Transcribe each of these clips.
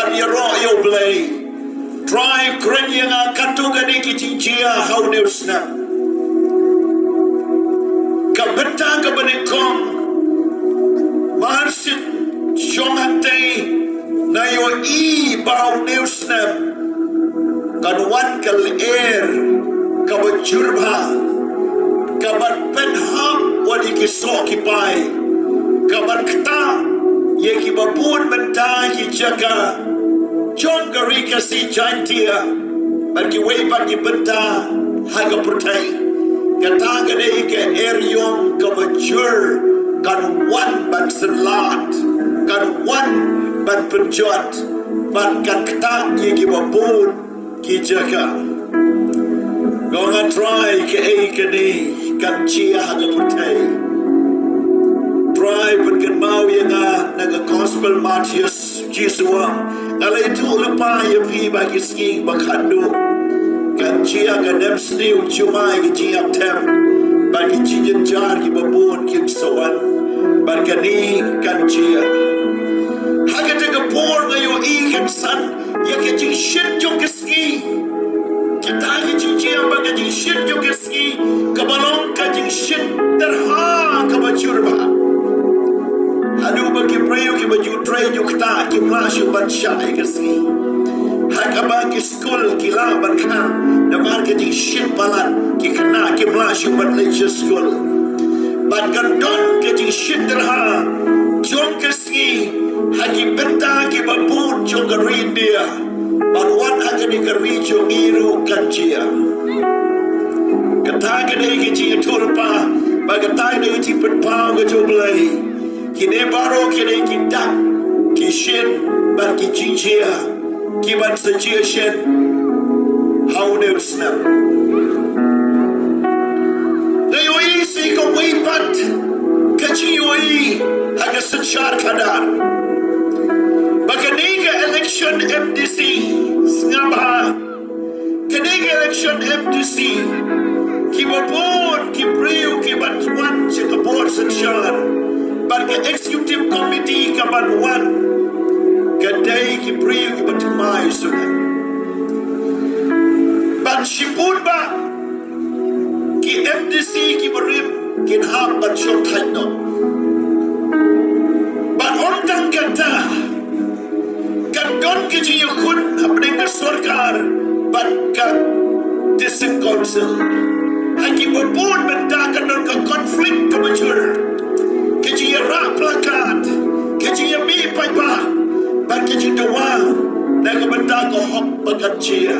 ban ya ro yo blay drive kren yang katu gani ki jinjia how news na ka benta ka banikong marsit shong hantay na yo I bao news na kan wan kal air ka bajurba ka ban penham wadi ki so ki pai ka ban kta ye ki babun benta ki jaga John Garika si jantia bagi wei bagi benta haga pertai kata gade ke erion ka bajur kan wan ban selat kan wan ban penjot ban kan kta ye ki babun ki jaga gonna try ke ni kan chia haga pertai try kan mau yang naga gospel Matthias Jisua alai tu lepa ya pi bagi ski bakhandu kan chia kan dem sniu chumai ki jiap tem bagi jin jar ki babun kim sawan barkani kan chia haga te ka por ngayo I kan san ya ke jing shit jong ke ski kita ki jing chia bagi jing shit jong ke ski kabalong ka jing shit terha ka bachurba Aduh bagi prayo ki baju tray jukta ki mashu ban syai kasi. Haka bagi school ki la ban ka na marketing shit balat ki kena ki mashu ban lecture school. Ban kan don ki jing shit terha jong kasi haki benta ki babun jong garin dia. Ban wan haka ni gari jong iru kanjia. Kata ka ki jing turpa bagatai na iti penpau ka jong lay. Kini baru kini kita kishin ban kijinjia kiban suggestion how they snap. Dayoi si ko wipat kachioi aga sechar kadar. Bakaniga election MDC ngabha. Kaniga election MDC kibapon kibriu kiban wan chikapor sechar. Bagi executive committee kaban wan kadai ki priyo ki batimai sunan ban shipun ba ki MDC ki berim kin ham ban shot haino ban ontang kata kan don ki ji khun apne ka sarkar ban ka district council haki babun benta kan don ka conflict ka majur Keji rak plakat, keji mi paipa, ban keji dawa, naga benda ko hok bagat chia,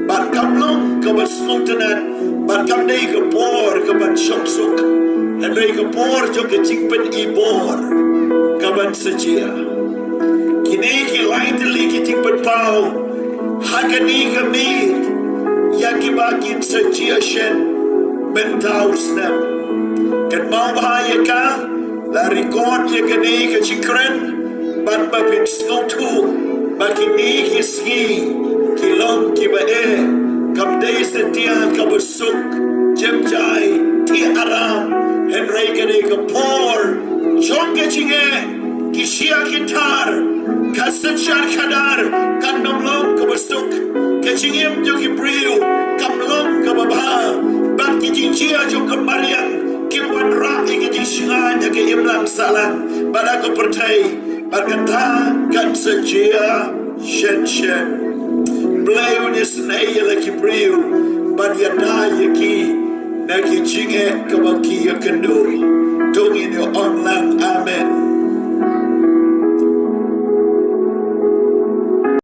ban kamlong ke basmontanan, ban kamdei ke por ke ban shok suk, handai ke por jo ke jingpen ibor, ke ban sejia. Kini ki lain teli ki jingpen pau, hagani ke mi, yang ki bakin sejia shen, bentau snap, kan mau bahaya ka? La record ye kani ke chikren ban ba pin snow tu ba kini ki ski ki long ki ba kam dei setia ka busuk jem jai ti aram henry kani ke por chong ke chinge ki shia kitar ka sechar kadar kan nom long ka busuk ke chingem jo ki priu kam long ka baba ban ki jinjia jo ka marian Kiwan rak ingin disingan ke imlang salang pada aku percaya berkata kan sejia shen beliau ni senaya lagi beliau pada daya ki nak jinge kebaki ya kendu tunggu ni online amen.